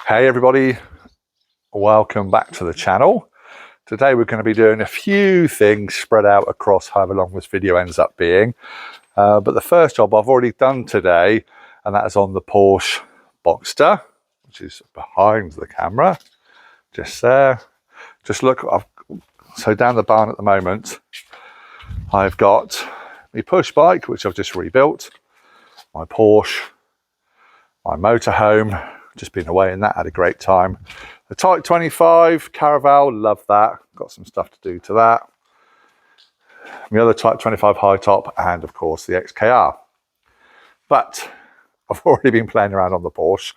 Hey everybody, welcome back to the channel. Today we're going to be doing a few things spread out across however long this video ends up being. But the first job I've already done today, and that is on the Porsche Boxster, which is behind the camera, just there. Just look, so down the barn at the moment, I've got my push bike, which I've just rebuilt, my Porsche, my motorhome, just been away in that, had a great time. The Type 25 Caravel, love that. Got some stuff to do to that. My other Type 25 high top, and of course the XKR. But I've already been playing around on the Porsche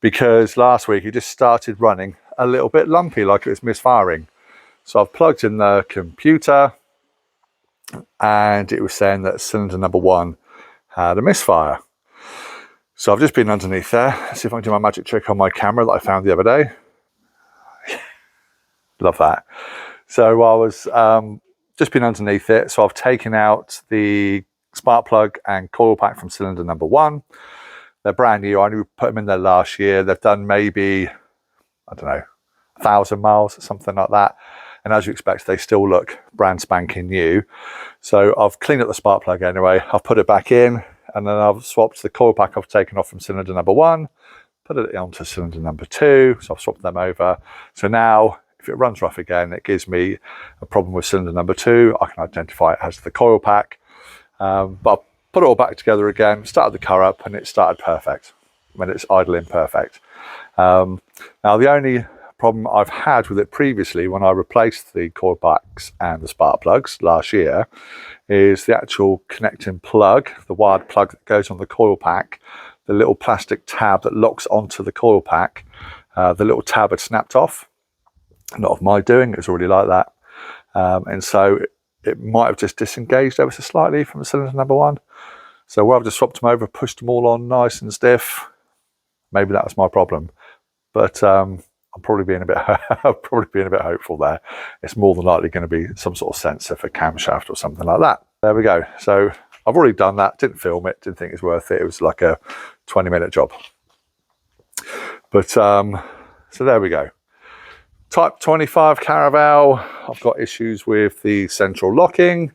because last week it just started running a little bit lumpy, like it was misfiring. So I've plugged in the computer and it was saying that cylinder number 1 had a misfire. So I've just been underneath there. Let's see if I can do my magic trick on my camera that I found the other day. Love that. So I was just been underneath it. So I've taken out the spark plug and coil pack from cylinder number 1. They're brand new. I only put them in there last year. They've done maybe, I don't know, 1,000 miles, something like that. And as you expect, they still look brand spanking new. So I've cleaned up the spark plug anyway. I've put it back in. And then I've swapped the coil pack I've taken off from cylinder number 1, put it onto cylinder number 2, so I've swapped them over. So now, if it runs rough again, it gives me a problem with cylinder number 2. I can identify it as the coil pack. But I've put it all back together again, started the car up, and it started perfect when it's idling perfect. Now, the only problem I've had with it previously when I replaced the coil packs and the spark plugs last year is the actual connecting plug, the wired plug that goes on the coil pack, the little plastic tab that locks onto the coil pack, the little tab had snapped off. Not of my doing, it was already like that. And so it might have just disengaged ever so slightly from cylinder number 1. So where I've just swapped them over, pushed them all on nice and stiff, maybe that was my problem. But I'm probably being a bit hopeful there. It's more than likely going to be some sort of sensor for camshaft or something like that. There we go. So I've already done that. Didn't film it. Didn't think it was worth it. It was like a 20-minute job. But so there we go. Type 25 Caravel. I've got issues with the central locking.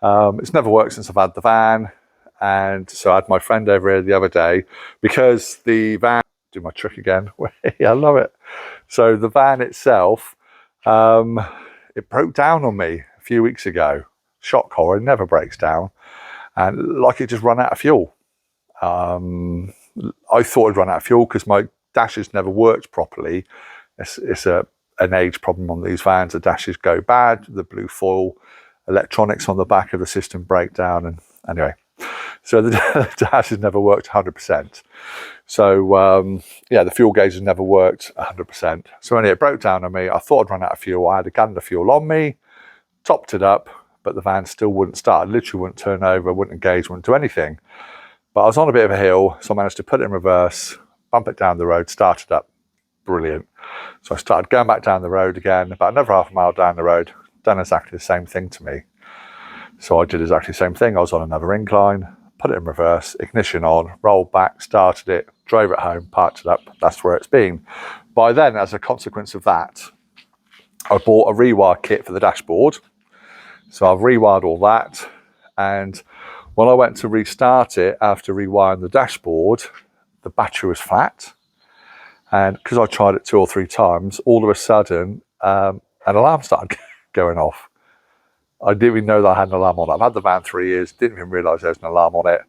It's never worked since I've had the van. And so I had my friend over here the other day because the van, do my trick again. I love it. So the van itself, it broke down on me a few weeks ago. Shock horror, never breaks down. And like it just ran out of fuel. I thought it'd run out of fuel because my dashes never worked properly. It's an age problem on these vans. The dashes go bad, the blue foil electronics on the back of the system break down. And anyway, so the dashes never worked 100%. So yeah, the fuel gauge has never worked 100%. So anyway, it broke down on me. I thought I'd run out of fuel. I had a gallon of fuel on me, topped it up, but the van still wouldn't start. It literally wouldn't turn over, wouldn't engage, wouldn't do anything. But I was on a bit of a hill, so I managed to put it in reverse, bump it down the road, start it up. Brilliant. So I started going back down the road again, about another half a mile down the road, done exactly the same thing to me. So I did exactly the same thing. I was on another incline, put it in reverse, ignition on, rolled back, started it, drove it home, parked it up. That's where it's been. By then, as a consequence of that, I bought a rewire kit for the dashboard. So I've rewired all that. And when I went to restart it after rewiring the dashboard, the battery was flat. And because I tried it 2 or 3 times, all of a sudden, an alarm started going off. I didn't even know that I had an alarm on it. I've had the van 3 years, didn't even realise there was an alarm on it.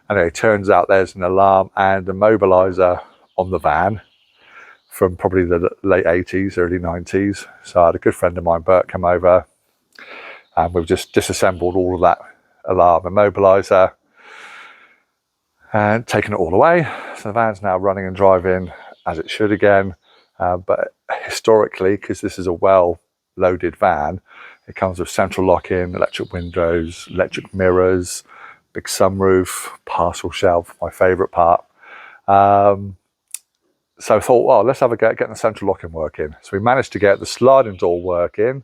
Anyway, it turns out there's an alarm and a mobiliser on the van from probably the late 80s, early 90s. So I had a good friend of mine, Bert, come over, and we've just disassembled all of that alarm and mobiliser and taken it all away. So the van's now running and driving as it should again. But historically, because this is a well-loaded van, it comes with central lock-in, electric windows, electric mirrors, big sunroof, parcel shelf, my favourite part. So I thought, well, let's have a go at getting the central lock-in working. So we managed to get the sliding door working,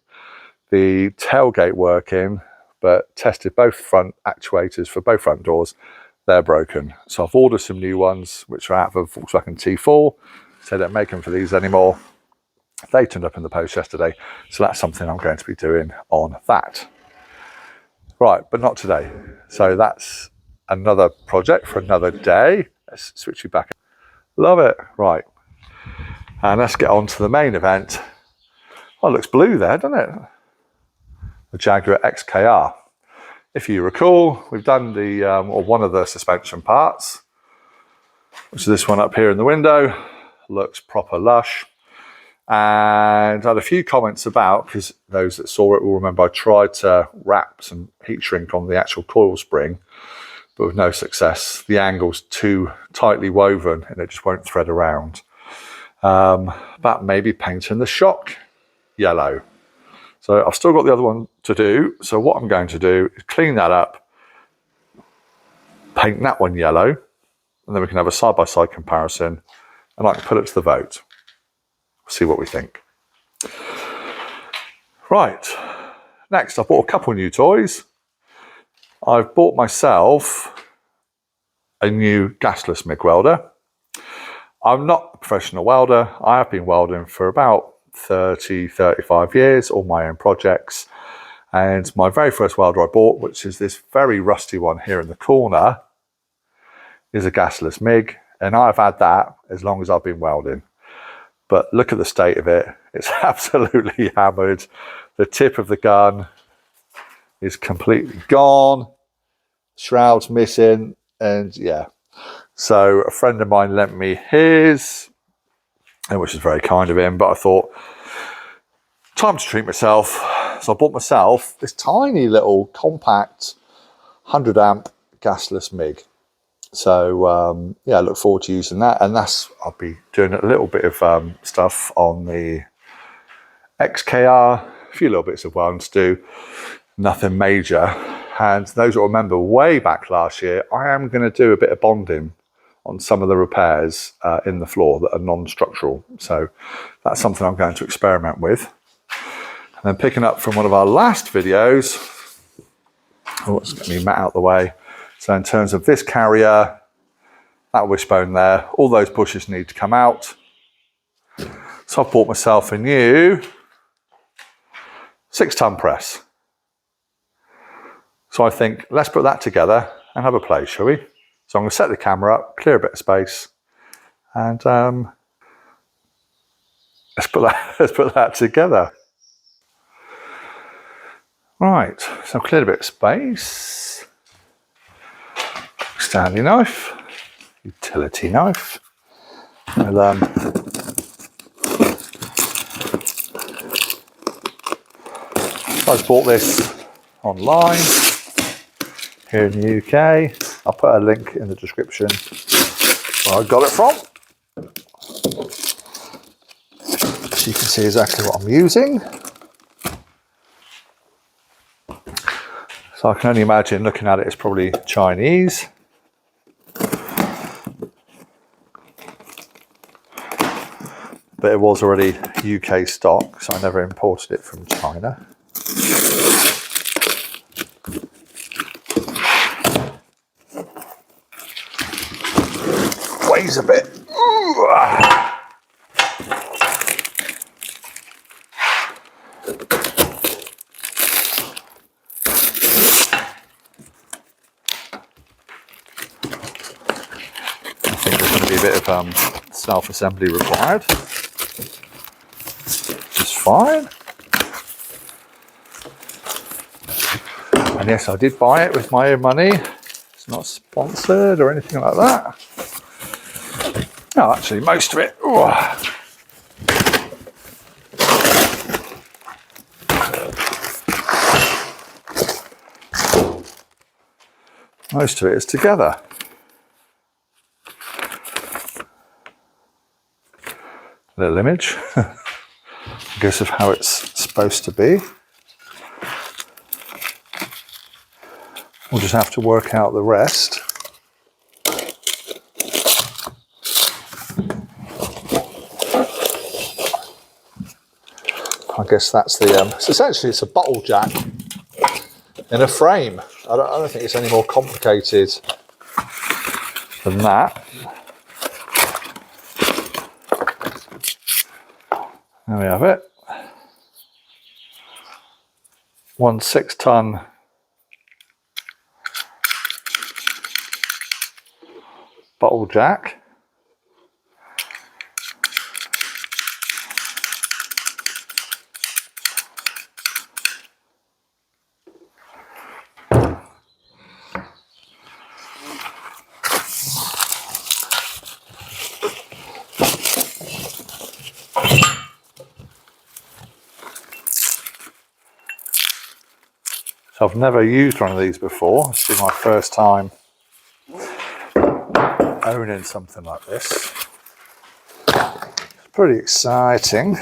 the tailgate working, but tested both front actuators for both front doors. They're broken. So I've ordered some new ones, which are out of a Volkswagen T4. so they don't make them for these anymore. They turned up in the post yesterday, so that's something I'm going to be doing on that. Right, but not today. So that's another project for another day. Let's switch you back. Love it. Right, and let's get on to the main event. Oh, it looks blue there, doesn't it? The Jaguar XKR. If you recall, we've done the or one of the suspension parts, which is this one up here in the window. Looks proper lush. And I had a few comments about, because those that saw it will remember I tried to wrap some heat shrink on the actual coil spring, but with no success. The angle's too tightly woven and it just won't thread around. But maybe painting the shock yellow. So I've still got the other one to do. So what I'm going to do is clean that up, paint that one yellow, and then we can have a side-by-side comparison and I can put it to the vote. See what we think. Right, next I bought a couple new toys. I've bought myself a new gasless MIG welder. I'm not a professional welder. I have been welding for about 35 years, all my own projects. And my very first welder I bought, which is this very rusty one here in the corner, is a gasless MIG. And I've had that as long as I've been welding. But look at the state of it. It's absolutely hammered. The tip of the gun is completely gone. Shroud's missing. And yeah. So a friend of mine lent me his, which is very kind of him. But I thought, time to treat myself. So I bought myself this tiny little compact 100 amp gasless MIG. So yeah, I look forward to using that, and I'll be doing a little bit of stuff on the XKR, a few little bits of welding to do, nothing major. And those that remember way back last year, I am going to do a bit of bonding on some of the repairs in the floor that are non-structural. So that's something I'm going to experiment with. And then picking up from one of our last videos, let's get me mat out the way. So in terms of this carrier, that wishbone there, all those bushes need to come out. So I've bought myself a new 6-ton press. So I think, let's put that together and have a play, shall we? So I'm going to set the camera up, clear a bit of space, and let's put that together. Right, so I've cleared a bit of space. Stanley knife, utility knife. And, I bought this online here in the UK. I'll put a link in the description where I got it from, so you can see exactly what I'm using. So I can only imagine, looking at it, it's probably Chinese. But it was already UK stock, so I never imported it from China. Weighs a bit. Ooh. I think there's going to be a bit of self-assembly required. Just fine. And yes, I did buy it with my own money. It's not sponsored or anything like that. No, actually, most of it. Ooh. Most of it is together. Little image, I guess, of how it's supposed to be. We'll just have to work out the rest. I guess that's the, so essentially it's a bottle jack in a frame. I don't think it's any more complicated than that. There we have it. 1 6-ton bottle jack. So I've never used one of these before. This is my first time owning something like this. It's pretty exciting.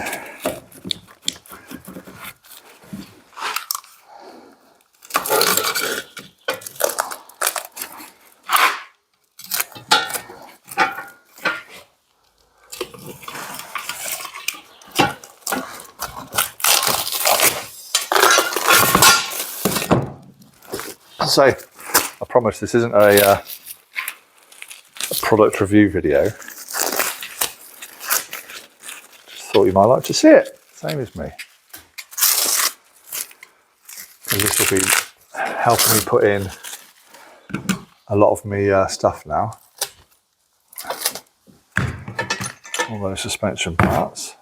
So I promise this isn't a product review video. Just thought you might like to see it, same as me. And this will be helping me put in a lot of me stuff now. All those suspension parts.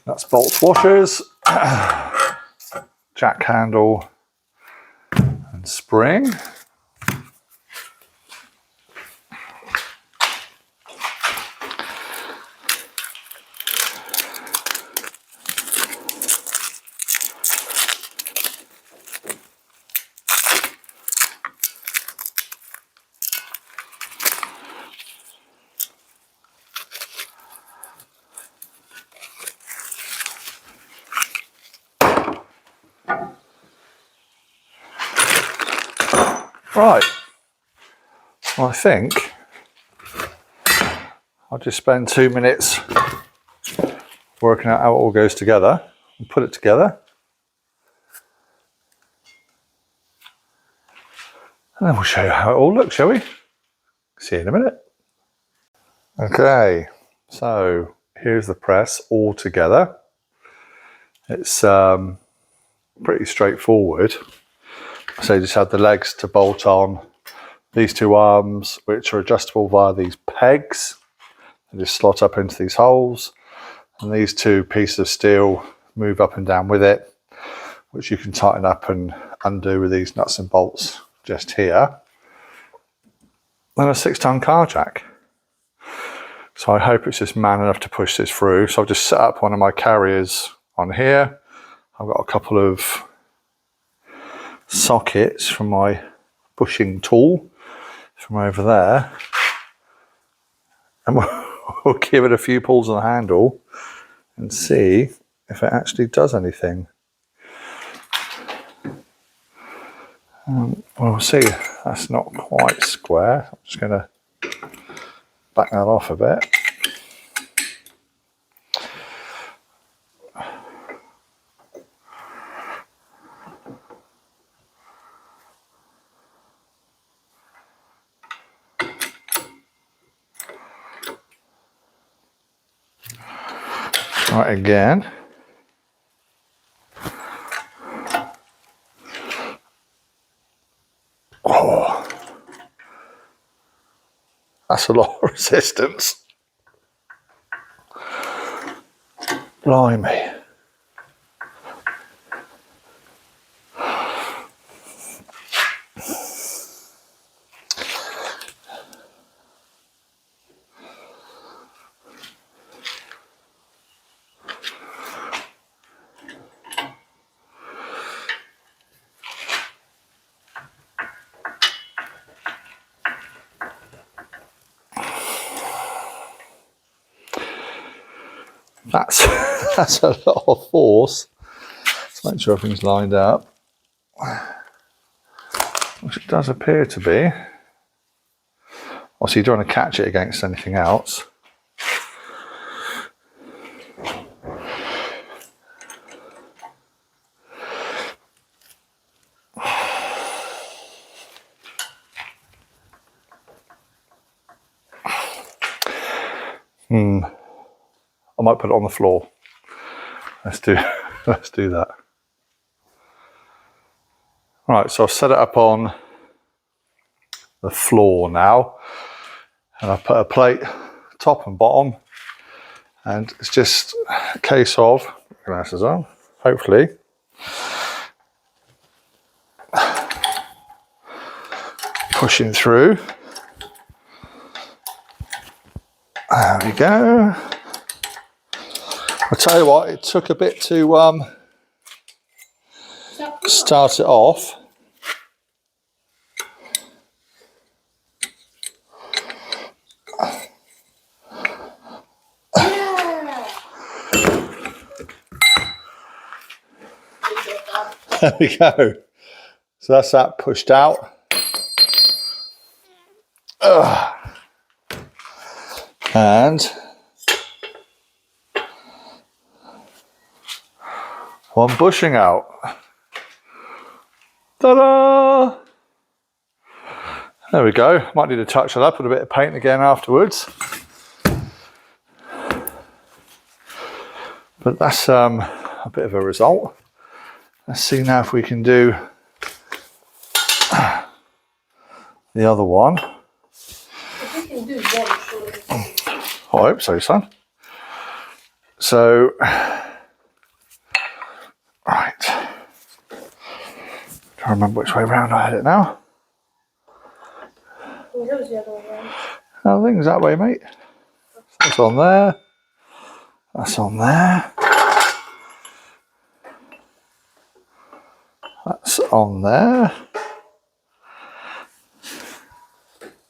Nuts, bolts, washers, jack handle and spring. Right, well, I think I'll just spend 2 minutes working out how it all goes together and put it together. And then we'll show you how it all looks, shall we? See you in a minute. Okay, so here's the press all together. It's pretty straightforward. So you just have the legs to bolt on, these two arms which are adjustable via these pegs. They just slot up into these holes, and these two pieces of steel move up and down with it, which you can tighten up and undo with these nuts and bolts just here. Then a 6-ton car jack. So I hope it's just man enough to push this through. So I've just set up one of my carriers on here. I've got a couple of sockets from my bushing tool from over there, and we'll give it a few pulls on the handle and see if it actually does anything. We'll see. That's not quite square. I'm just going to back that off a bit. Right, again. Oh, that's a lot of resistance. Blimey. That's a lot of force. Let's make sure everything's lined up, which it does appear to be. Obviously you don't want to catch it against anything else. I might put it on the floor. Let's do that. Right, so I've set it up on the floor now, and I've put a plate top and bottom, and it's just a case of, glasses on, hopefully, pushing through. There we go. I'll tell you what, it took a bit to start it off. There we go. So that's that pushed out. And one bushing out. Ta-da! There we go. Might need to touch it up with a bit of paint again afterwards. But that's a bit of a result. Let's see now if we can do the other one. If we can do one, surely. I hope so, son. So, right. Trying to remember which way around I had it now. Well, that was the other one, right? I think it's that way, mate. That's on there. That's on there. That's on there.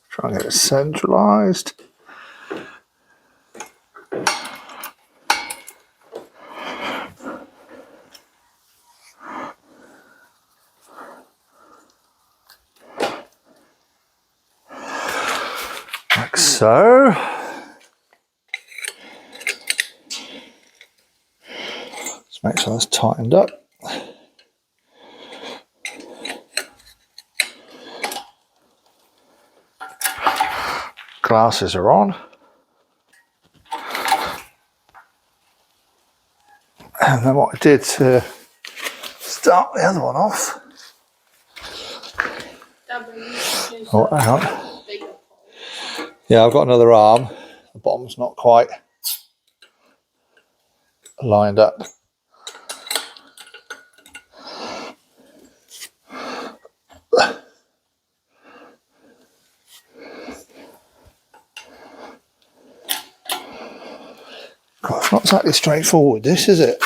Try and get it centralised. Like so. Let's make sure that's tightened up. Glasses are on. And then what I did to start the other one off. Oh, hang on. Yeah, I've got another arm. The bottom's not quite lined up. God, it's not exactly straightforward, this, is it?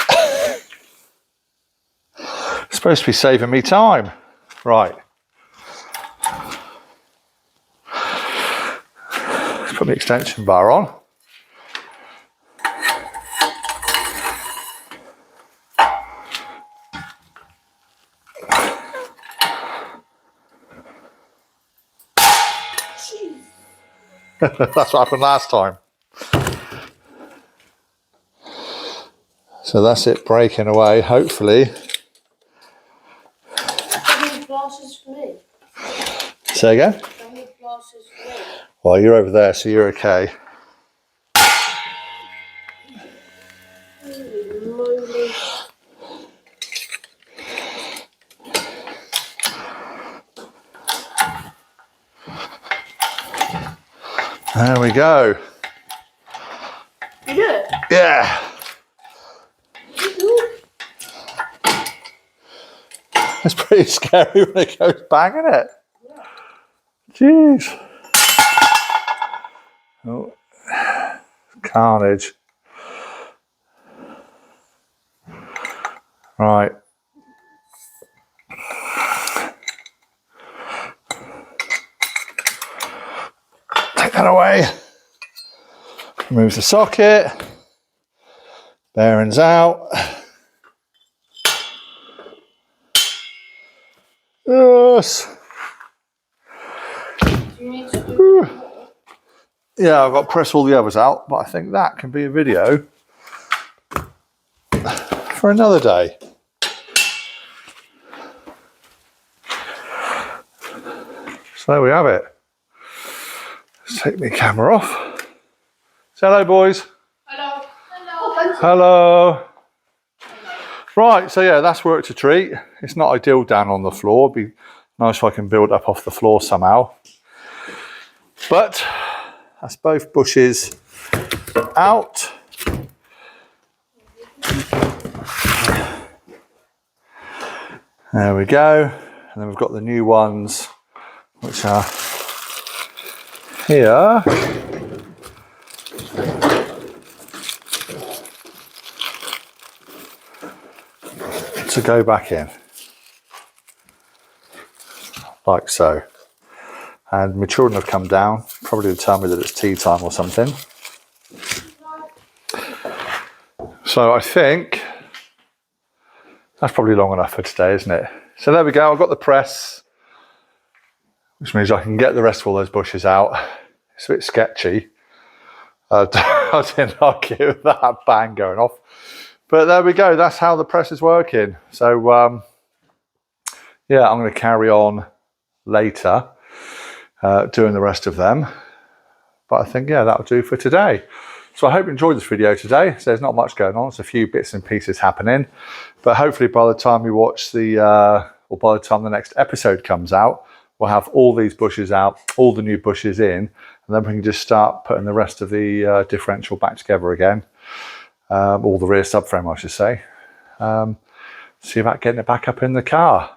It's supposed to be saving me time. Right. Let's put my extension bar on. That's what happened last time. So that's it breaking away, hopefully. How many glasses for me? Say again? How many glasses for me? Well, you're over there, so you're okay. Holy moly. There we go. You do it? Yeah. It's pretty scary when it goes bang, isn't it? Yeah. Jeez. Oh. Carnage. Right. Take that away. Remove the socket. Bearings out. Yes. Do you need to do more? Yeah, I've got to press all the others out, but I think that can be a video for another day. So there we have it. Let's take my camera off. Say hello, boys. Hello. Hello. Hello. Right, so yeah, that's worked a treat. It's not ideal down on the floor. It'd be nice if I can build up off the floor somehow. But that's both bushes out. There we go. And then we've got the new ones, which are here. To go back in, like so. And my children have come down, probably to tell me that it's tea time or something. So I think that's probably long enough for today, isn't it? So there we go, I've got the press, which means I can get the rest of all those bushes out. It's a bit sketchy. I didn't like it with that bang going off. But there we go, that's how the press is working. So yeah, I'm going to carry on later doing the rest of them. But I think, yeah, that'll do for today. So I hope you enjoyed this video today. So there's not much going on, it's a few bits and pieces happening. But hopefully by the time you watch the, or by the time the next episode comes out, we'll have all these bushes out, all the new bushes in, and then we can just start putting the rest of the differential back together again. All the rear subframe, I should say. See about getting it back up in the car.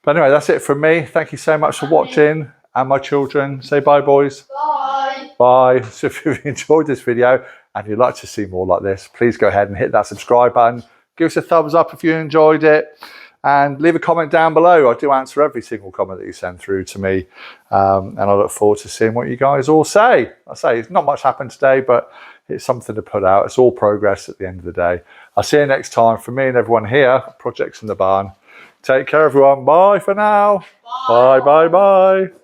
But anyway, that's it from me. Thank you so much for watching. And my children, say bye, boys. Bye. Bye. So if you've enjoyed this video and you'd like to see more like this, please go ahead and hit that subscribe button. Give us a thumbs up if you enjoyed it. And leave a comment down below. I do answer every single comment that you send through to me. And I look forward to seeing what you guys all say. I say, it's not much happened today, but it's something to put out. It's all progress at the end of the day. I'll see you next time. From me and everyone here, Projects in the Barn. Take care, everyone. Bye for now. Bye. Bye, bye, bye.